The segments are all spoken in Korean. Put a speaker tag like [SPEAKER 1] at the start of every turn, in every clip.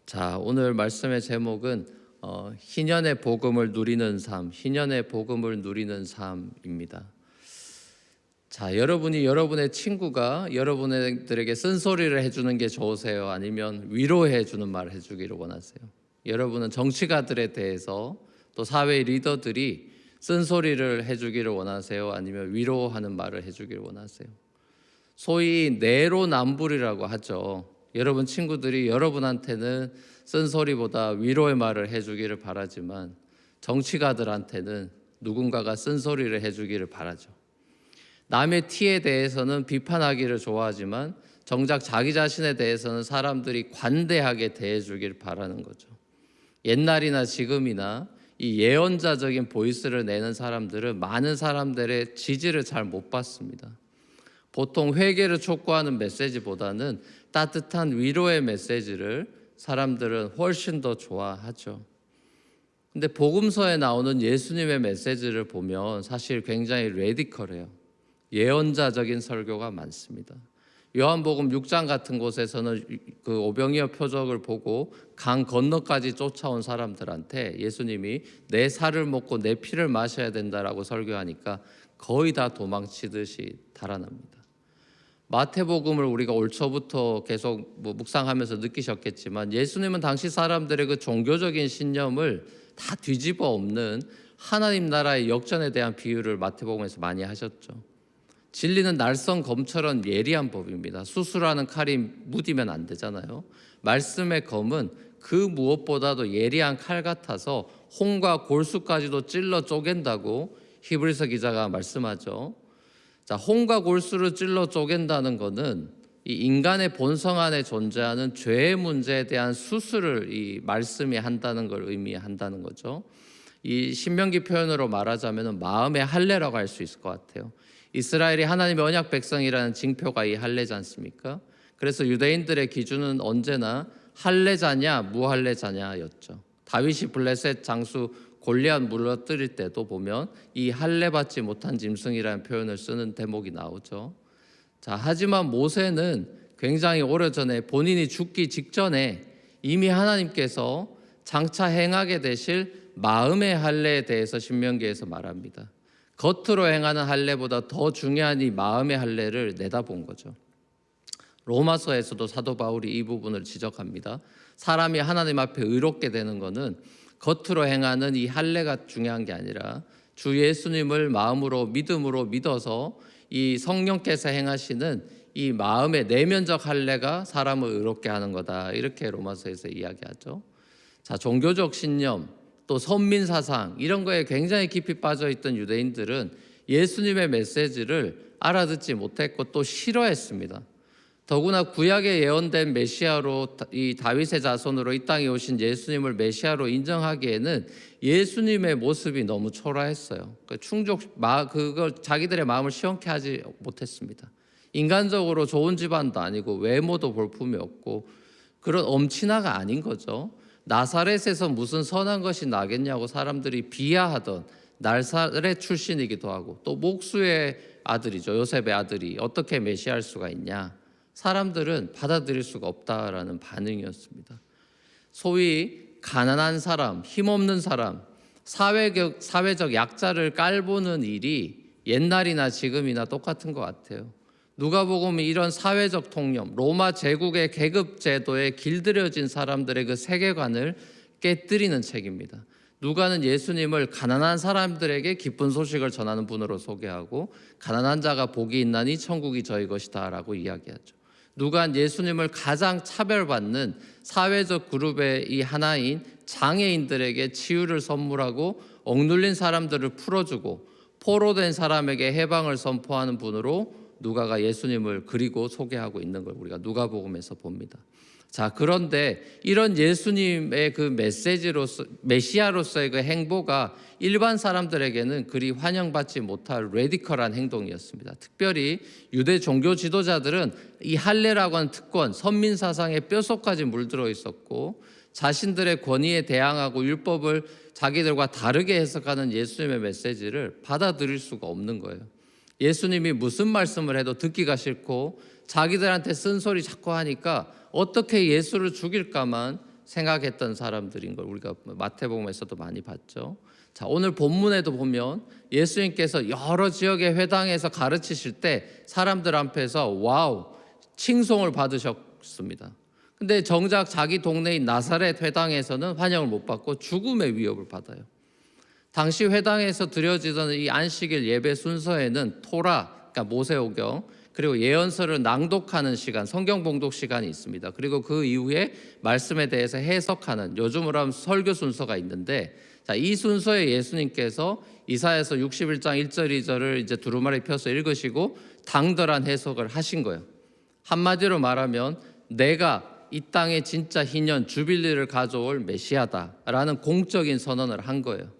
[SPEAKER 1] 자, 오늘 말씀의 제목은 희년의 복음을 누리는 삶, 희년의 복음을 누리는 삶입니다. 자, 여러분이 여러분의 친구가 여러분들에게 쓴소리를 해주는 게 좋으세요? 아니면 위로해 주는 말을 해주기를 원하세요? 여러분은 정치가들에 대해서 또 사회 리더들이 쓴소리를 해주기를 원하세요? 아니면 위로하는 말을 해주기를 원하세요? 소위 내로남불이라고 하죠. 여러분 친구들이 여러분한테는 쓴소리보다 위로의 말을 해주기를 바라지만 정치가들한테는 누군가가 쓴소리를 해주기를 바라죠. 남의 티에 대해서는 비판하기를 좋아하지만 정작 자기 자신에 대해서는 사람들이 관대하게 대해주기를 바라는 거죠. 옛날이나 지금이나 이 예언자적인 보이스를 내는 사람들은 많은 사람들의 지지를 잘 못 받습니다. 보통 회개를 촉구하는 메시지보다는 따뜻한 위로의 메시지를 사람들은 훨씬 더 좋아하죠. 근데 복음서에 나오는 예수님의 메시지를 보면 사실 굉장히 레디컬해요. 예언자적인 설교가 많습니다. 요한복음 6장 같은 곳에서는 그 오병이어 표적을 보고 강 건너까지 쫓아온 사람들한테 예수님이 내 살을 먹고 내 피를 마셔야 된다라고 설교하니까 거의 다 도망치듯이 달아납니다. 마태복음을 우리가 올 초부터 계속 묵상하면서 느끼셨겠지만 예수님은 당시 사람들의 그 종교적인 신념을 다 뒤집어 엎는 하나님 나라의 역전에 대한 비유를 마태복음에서 많이 하셨죠. 진리는 날선 검처럼 예리한 법입니다. 수술하는 칼이 무디면 안 되잖아요. 말씀의 검은 그 무엇보다도 예리한 칼 같아서 홍과 골수까지도 찔러 쪼갠다고 히브리서 기자가 말씀하죠. 자, 홍과 골수를 찔러 쪼갠다는 것은 이 인간의 본성 안에 존재하는 죄의 문제에 대한 수술을 이 말씀이 한다는 걸 의미한다는 거죠. 이 신명기 표현으로 말하자면 마음의 할례라고 할 수 있을 것 같아요. 이스라엘이 하나님의 언약 백성이라는 징표가 이 할례지 않습니까? 그래서 유대인들의 기준은 언제나 할례자냐 무할례자냐였죠. 다윗이 블레셋 장수 골리앗 무너뜨릴 때도 보면 이 할례 받지 못한 짐승이라는 표현을 쓰는 대목이 나오죠. 자, 하지만 모세는 굉장히 오래전에 본인이 죽기 직전에 이미 하나님께서 장차 행하게 되실 마음의 할례에 대해서 신명기에서 말합니다. 겉으로 행하는 할례보다 더 중요한 이 마음의 할례를 내다본 거죠. 로마서에서도 사도 바울이 이 부분을 지적합니다. 사람이 하나님 앞에 의롭게 되는 것은 겉으로 행하는 이 할례가 중요한 게 아니라 주 예수님을 마음으로 믿음으로 믿어서 이 성령께서 행하시는 이 마음의 내면적 할례가 사람을 의롭게 하는 거다. 이렇게 로마서에서 이야기하죠. 자, 종교적 신념 또 선민 사상 이런 거에 굉장히 깊이 빠져 있던 유대인들은 예수님의 메시지를 알아듣지 못했고 또 싫어했습니다. 더구나 구약에 예언된 메시아로 이 다윗의 자손으로 이 땅에 오신 예수님을 메시아로 인정하기에는 예수님의 모습이 너무 초라했어요. 그걸 자기들의 마음을 시원케 하지 못했습니다. 인간적으로 좋은 집안도 아니고 외모도 볼품이 없고 그런 엄친아가 아닌 거죠. 나사렛에서 무슨 선한 것이 나겠냐고 사람들이 비하하던 나사렛 출신이기도 하고 또 목수의 아들이죠. 요셉의 아들이 어떻게 메시아일 수가 있냐. 사람들은 받아들일 수가 없다라는 반응이었습니다. 소위 가난한 사람, 힘없는 사람, 사회적 약자를 깔보는 일이 옛날이나 지금이나 똑같은 것 같아요. 누가복음이 이런 사회적 통념, 로마 제국의 계급 제도에 길들여진 사람들의 그 세계관을 깨뜨리는 책입니다. 누가는 예수님을 가난한 사람들에게 기쁜 소식을 전하는 분으로 소개하고 가난한 자가 복이 있나니 천국이 저희 것이다 라고 이야기하죠. 누가는 예수님을 가장 차별받는 사회적 그룹의 이 하나인 장애인들에게 치유를 선물하고 억눌린 사람들을 풀어주고 포로된 사람에게 해방을 선포하는 분으로 누가가 예수님을 그리고 소개하고 있는 걸 우리가 누가복음에서 봅니다. 자, 그런데 이런 예수님의 그 메시아로서의 그 행보가 일반 사람들에게는 그리 환영받지 못할 레디컬한 행동이었습니다. 특별히 유대 종교 지도자들은 이 할례라고 하는 특권, 선민 사상의 뼛속까지 물들어 있었고 자신들의 권위에 대항하고 율법을 자기들과 다르게 해석하는 예수님의 메시지를 받아들일 수가 없는 거예요. 예수님이 무슨 말씀을 해도 듣기가 싫고 자기들한테 쓴소리 자꾸 하니까 어떻게 예수를 죽일까만 생각했던 사람들인 걸 우리가 마태복음에서도 많이 봤죠. 자, 오늘 본문에도 보면 예수님께서 여러 지역의 회당에서 가르치실 때 사람들 앞에서 와우 칭송을 받으셨습니다. 근데 정작 자기 동네인 나사렛 회당에서는 환영을 못 받고 죽음의 위협을 받아요. 당시 회당에서 드려지던 이 안식일 예배 순서에는 토라, 그러니까 모세오경, 그리고 예언서를 낭독하는 시간, 성경 봉독 시간이 있습니다. 그리고 그 이후에 말씀에 대해서 해석하는, 요즘으로 하면 설교 순서가 있는데, 자, 이 순서에 예수님께서 이사야서 61장 1절 2절을 이제 두루마리 펴서 읽으시고 당돌한 해석을 하신 거예요. 한마디로 말하면 내가 이 땅에 진짜 희년 주빌리를 가져올 메시아다라는 공적인 선언을 한 거예요.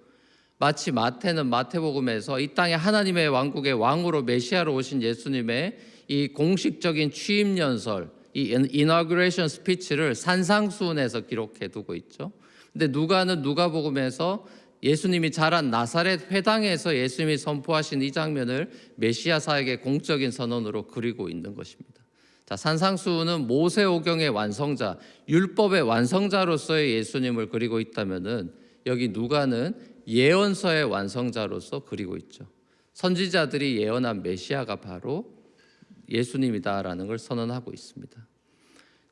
[SPEAKER 1] 마치 마태는 마태복음에서 이 땅에 하나님의 왕국의 왕으로 메시아로 오신 예수님의 이 공식적인 취임 연설, 이 이너그레이션 스피치를 산상수훈에서 기록해 두고 있죠. 근데 누가는 누가복음에서 예수님이 자란 나사렛 회당에서 예수님이 선포하신 이 장면을 메시아 사역의 공적인 선언으로 그리고 있는 것입니다. 자, 산상수훈은 모세오경의 완성자, 율법의 완성자로서의 예수님을 그리고 있다면은 여기 누가는 예언서의 완성자로서 그리고 있죠. 선지자들이 예언한 메시아가 바로 예수님이다라는 걸 선언하고 있습니다.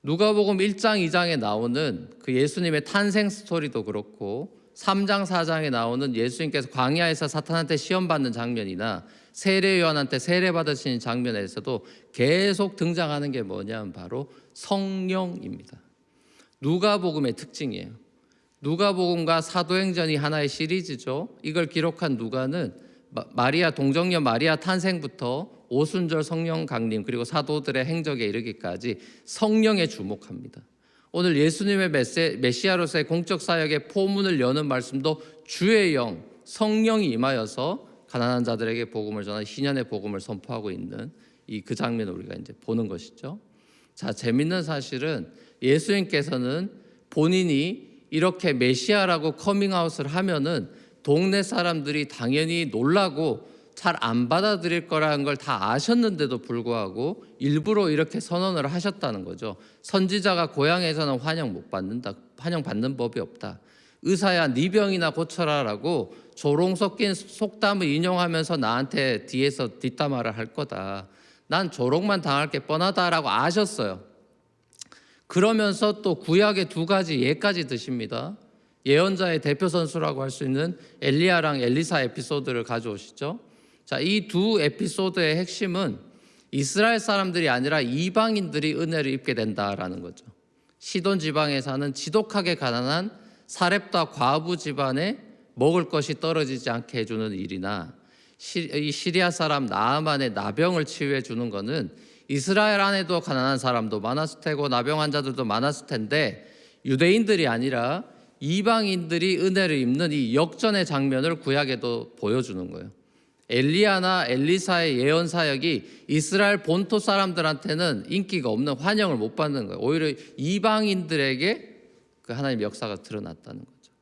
[SPEAKER 1] 누가복음 1장 2장에 나오는 그 예수님의 탄생 스토리도 그렇고 3장 4장에 나오는 예수님께서 광야에서 사탄한테 시험받는 장면이나 세례 요한한테 세례 받으시는 장면에서도 계속 등장하는 게 뭐냐면 바로 성령입니다. 누가복음의 특징이에요. 누가복음과 사도행전이 하나의 시리즈죠. 이걸 기록한 누가는 마리아 동정녀 마리아 탄생부터 오순절 성령 강림 그리고 사도들의 행적에 이르기까지 성령에 주목합니다. 오늘 예수님의 메시아로서의 공적 사역의 포문을 여는 말씀도 주의 영 성령이 임하여서 가난한 자들에게 복음을 전하는 희년의 복음을 선포하고 있는 그 장면을 우리가 이제 보는 것이죠. 자, 재밌는 사실은 예수님께서는 본인이 이렇게 메시아라고 커밍아웃을 하면은 동네 사람들이 당연히 놀라고 잘 안 받아들일 거라는 걸 다 아셨는데도 불구하고 일부러 이렇게 선언을 하셨다는 거죠. 선지자가 고향에서는 환영 못 받는다. 환영 받는 법이 없다. 의사야 네 병이나 고쳐라라고 조롱 섞인 속담을 인용하면서 나한테 뒤에서 뒷담화를 할 거다. 난 조롱만 당할 게 뻔하다라고 아셨어요. 그러면서 또 구약의 두 가지 예까지 드십니다. 예언자의 대표 선수라고 할 수 있는 엘리야랑 엘리사 에피소드를 가져오시죠. 자, 이 두 에피소드의 핵심은 이스라엘 사람들이 아니라 이방인들이 은혜를 입게 된다라는 거죠. 시돈 지방에 사는 지독하게 가난한 사렙다 과부 집안에 먹을 것이 떨어지지 않게 해주는 일이나 이 시리아 사람 나아만의 나병을 치유해 주는 것은 이스라엘 안에도 가난한 사람도 많았을 테고 나병 환자들도 많았을 텐데 유대인들이 아니라 이방인들이 은혜를 입는 이 역전의 장면을 구약에도 보여주는 거예요. 엘리야나 엘리사의 예언 사역이 이스라엘 본토 사람들한테는 인기가 없는 환영을 못 받는 거예요. 오히려 이방인들에게 그 하나님의 역사가 드러났다는 거죠.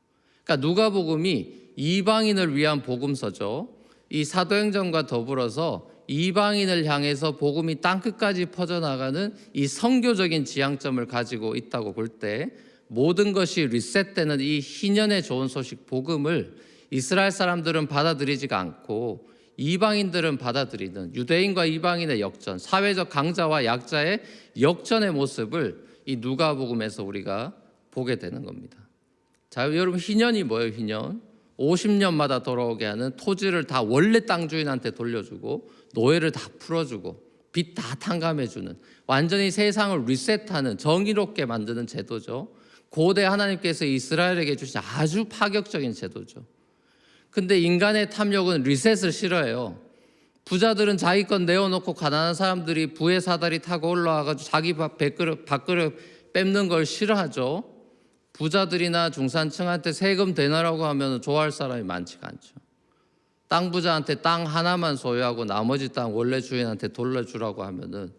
[SPEAKER 1] 그러니까 누가복음이 이방인을 위한 복음서죠. 이 사도행전과 더불어서 이방인을 향해서 복음이 땅끝까지 퍼져나가는 이 선교적인 지향점을 가지고 있다고 볼 때 모든 것이 리셋되는 이 희년의 좋은 소식 복음을 이스라엘 사람들은 받아들이지가 않고 이방인들은 받아들이는 유대인과 이방인의 역전, 사회적 강자와 약자의 역전의 모습을 이 누가복음에서 우리가 보게 되는 겁니다. 자, 여러분 희년이 뭐예요? 희년 50년마다 돌아오게 하는 토지를 다 원래 땅 주인한테 돌려주고 노예를 다 풀어주고 빚 다 탕감해주는 완전히 세상을 리셋하는 정의롭게 만드는 제도죠. 고대 하나님께서 이스라엘에게 주신 아주 파격적인 제도죠. 근데 인간의 탐욕은 리셋을 싫어해요. 부자들은 자기 건 내어놓고 가난한 사람들이 부의 사다리 타고 올라와가지고 자기 밥그릇 뺏는 걸 싫어하죠. 부자들이나 중산층한테 세금 대나라고 하면 좋아할 사람이 많지가 않죠. 땅 부자한테 땅 하나만 소유하고 나머지 땅 원래 주인한테 돌려주라고 하면은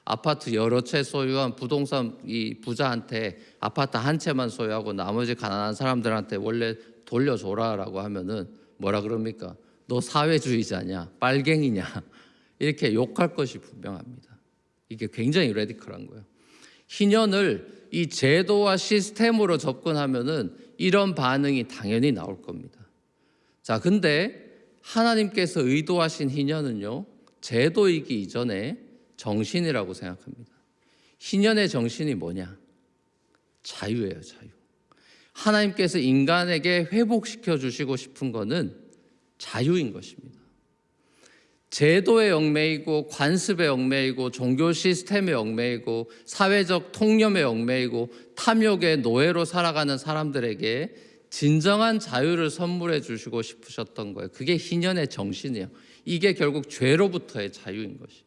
[SPEAKER 1] 아파트 여러 채 소유한 부동산 이 부자한테 아파트 한 채만 소유하고 나머지 가난한 사람들한테 원래 돌려줘라라고 하면은 뭐라 그럽니까? 너 사회주의자냐? 빨갱이냐? 이렇게 욕할 것이 분명합니다. 이게 굉장히 레디컬한 거예요. 희년을 이 제도와 시스템으로 접근하면은 이런 반응이 당연히 나올 겁니다. 자, 근데 하나님께서 의도하신 희년은요, 제도이기 이전에 정신이라고 생각합니다. 희년의 정신이 뭐냐? 자유예요, 자유. 하나님께서 인간에게 회복시켜 주시고 싶은 것은 자유인 것입니다. 제도에 얽매이고 관습에 얽매이고 종교 시스템에 얽매이고 사회적 통념에 얽매이고 탐욕의 노예로 살아가는 사람들에게 진정한 자유를 선물해 주시고 싶으셨던 거예요. 그게 희년의 정신이에요. 이게 결국 죄로부터의 자유인 것이에요.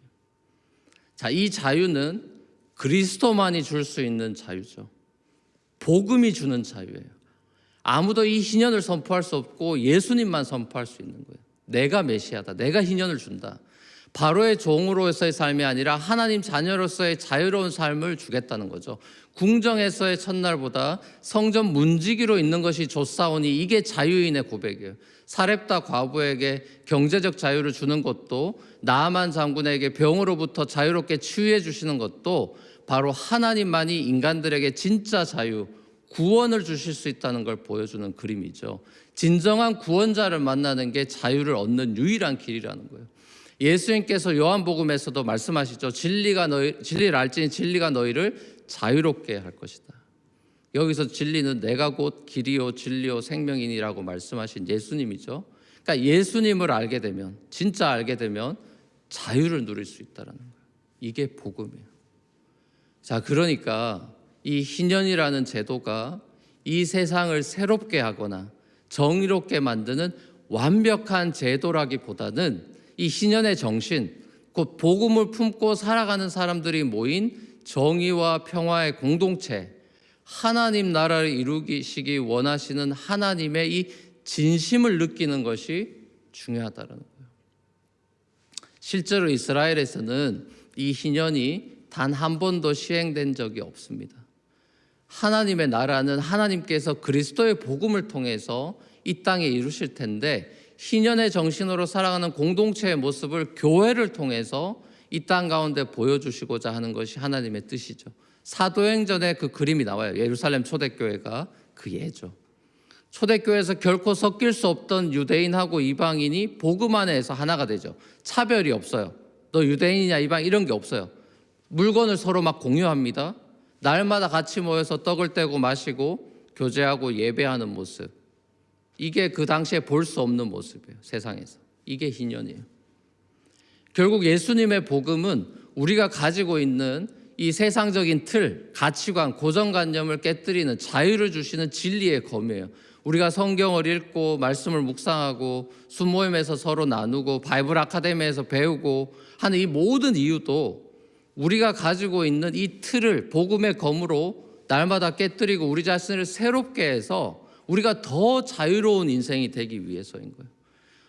[SPEAKER 1] 자, 이 자유는 그리스도만이 줄 수 있는 자유죠. 복음이 주는 자유예요. 아무도 이 희년을 선포할 수 없고 예수님만 선포할 수 있는 거예요. 내가 메시아다. 내가 희년을 준다. 바로의 종으로서의 삶이 아니라 하나님 자녀로서의 자유로운 삶을 주겠다는 거죠. 궁정에서의 첫날보다 성전 문지기로 있는 것이 좋사오니 이게 자유인의 고백이에요. 사렙다 과부에게 경제적 자유를 주는 것도, 나아만 장군에게 병으로부터 자유롭게 치유해 주시는 것도 바로 하나님만이 인간들에게 진짜 자유, 구원을 주실 수 있다는 걸 보여주는 그림이죠. 진정한 구원자를 만나는 게 자유를 얻는 유일한 길이라는 거예요. 예수님께서 요한복음에서도 말씀하시죠. 진리를 알지니 진리가 너희를 자유롭게 할 것이다. 여기서 진리는 내가 곧 길이요 진리요 생명이니라고 말씀하신 예수님이죠. 그러니까 예수님을 알게 되면, 진짜 알게 되면 자유를 누릴 수 있다는 거예요. 이게 복음이에요. 자, 그러니까 이 희년이라는 제도가 이 세상을 새롭게 하거나 정의롭게 만드는 완벽한 제도라기보다는 이 희년의 정신, 곧 복음을 품고 살아가는 사람들이 모인 정의와 평화의 공동체, 하나님 나라를 이루시기 원하시는 하나님의 이 진심을 느끼는 것이 중요하다는 거예요. 실제로 이스라엘에서는 이 희년이 단 한 번도 시행된 적이 없습니다. 하나님의 나라는 하나님께서 그리스도의 복음을 통해서 이 땅에 이루실 텐데, 희년의 정신으로 살아가는 공동체의 모습을 교회를 통해서 이 땅 가운데 보여주시고자 하는 것이 하나님의 뜻이죠. 사도행전에 그 그림이 나와요. 예루살렘 초대교회가 그 예죠. 초대교회에서 결코 섞일 수 없던 유대인하고 이방인이 복음 안에서 하나가 되죠. 차별이 없어요. 너 유대인이냐 이방 이런 게 없어요. 물건을 서로 막 공유합니다. 날마다 같이 모여서 떡을 떼고 마시고 교제하고 예배하는 모습. 이게 그 당시에 볼 수 없는 모습이에요. 세상에서. 이게 희년이에요. 결국 예수님의 복음은 우리가 가지고 있는 이 세상적인 틀, 가치관, 고정관념을 깨뜨리는, 자유를 주시는 진리의 검이에요. 우리가 성경을 읽고 말씀을 묵상하고 수모임에서 서로 나누고 바이블 아카데미에서 배우고 하는 이 모든 이유도 우리가 가지고 있는 이 틀을 복음의 검으로 날마다 깨뜨리고 우리 자신을 새롭게 해서 우리가 더 자유로운 인생이 되기 위해서인 거예요.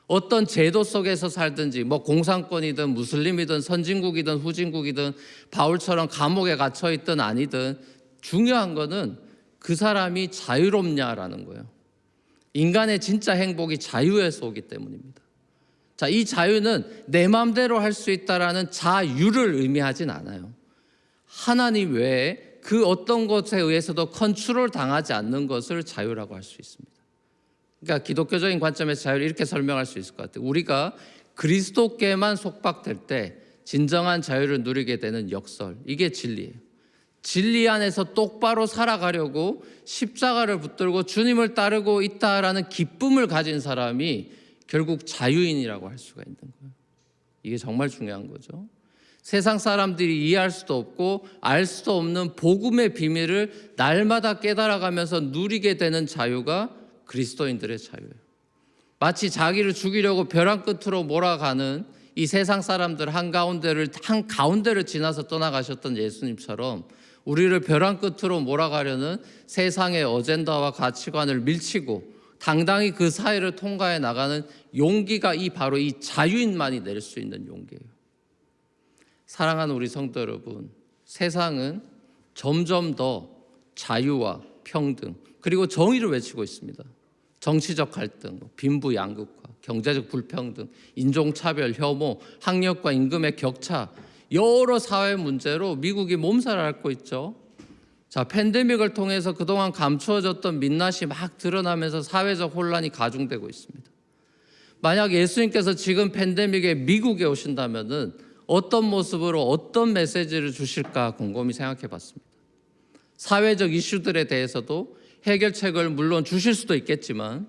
[SPEAKER 1] 어떤 제도 속에서 살든지, 뭐 공산권이든 무슬림이든 선진국이든 후진국이든 바울처럼 감옥에 갇혀 있든 아니든, 중요한 거는 그 사람이 자유롭냐라는 거예요. 인간의 진짜 행복이 자유에서 오기 때문입니다. 자, 이 자유는 내 마음대로 할 수 있다라는 자유를 의미하진 않아요. 하나님 외에 그 어떤 것에 의해서도 컨트롤 당하지 않는 것을 자유라고 할 수 있습니다. 그러니까 기독교적인 관점에서 자유를 이렇게 설명할 수 있을 것 같아요. 우리가 그리스도께만 속박될 때 진정한 자유를 누리게 되는 역설, 이게 진리예요. 진리 안에서 똑바로 살아가려고 십자가를 붙들고 주님을 따르고 있다라는 기쁨을 가진 사람이 결국 자유인이라고 할 수가 있는 거예요. 이게 정말 중요한 거죠. 세상 사람들이 이해할 수도 없고 알 수도 없는 복음의 비밀을 날마다 깨달아가면서 누리게 되는 자유가 그리스도인들의 자유예요. 마치 자기를 죽이려고 벼랑 끝으로 몰아가는 이 세상 사람들 한가운데를 지나서 떠나가셨던 예수님처럼 우리를 벼랑 끝으로 몰아가려는 세상의 어젠다와 가치관을 밀치고 당당히 그 사이를 통과해 나가는 용기가 바로 이 자유인만이 낼 수 있는 용기예요. 사랑하는 우리 성도 여러분, 세상은 점점 더 자유와 평등 그리고 정의를 외치고 있습니다. 정치적 갈등, 빈부양극화, 경제적 불평등, 인종차별, 혐오, 학력과 임금의 격차, 여러 사회 문제로 미국이 몸살을 앓고 있죠. 자, 팬데믹을 통해서 그동안 감추어졌던 민낯이 막 드러나면서 사회적 혼란이 가중되고 있습니다. 만약 예수님께서 지금 팬데믹에 미국에 오신다면은 어떤 모습으로 어떤 메시지를 주실까 곰곰이 생각해 봤습니다. 사회적 이슈들에 대해서도 해결책을 물론 주실 수도 있겠지만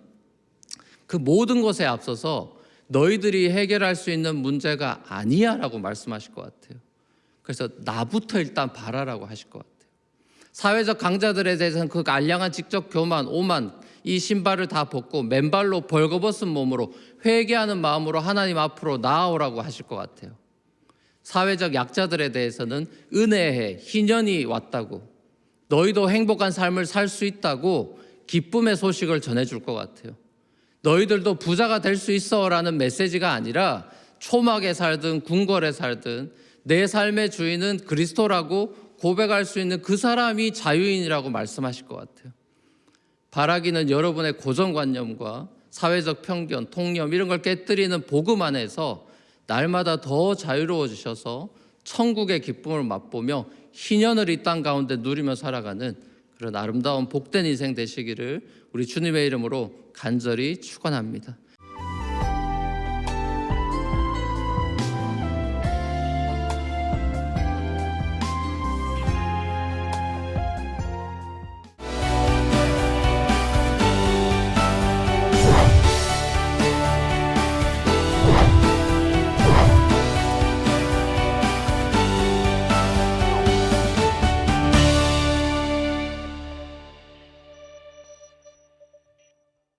[SPEAKER 1] 그 모든 것에 앞서서 너희들이 해결할 수 있는 문제가 아니야 라고 말씀하실 것 같아요. 그래서 나부터 일단 바라라고 하실 것 같아요. 사회적 강자들에 대해서는 그 알량한 직접 교만, 오만, 이 신발을 다 벗고 맨발로 벌거벗은 몸으로 회개하는 마음으로 하나님 앞으로 나아오라고 하실 것 같아요. 사회적 약자들에 대해서는 은혜의 희년이 왔다고, 너희도 행복한 삶을 살 수 있다고 기쁨의 소식을 전해줄 것 같아요. 너희들도 부자가 될 수 있어라는 메시지가 아니라 초막에 살든 궁궐에 살든 내 삶의 주인은 그리스도라고 고백할 수 있는 그 사람이 자유인이라고 말씀하실 것 같아요. 바라기는 여러분의 고정관념과 사회적 편견, 통념 이런 걸 깨뜨리는 복음 안에서 날마다 더 자유로워지셔서 천국의 기쁨을 맛보며 희년을 이 땅 가운데 누리며 살아가는 그런 아름다운 복된 인생 되시기를 우리 주님의 이름으로 간절히 축원합니다.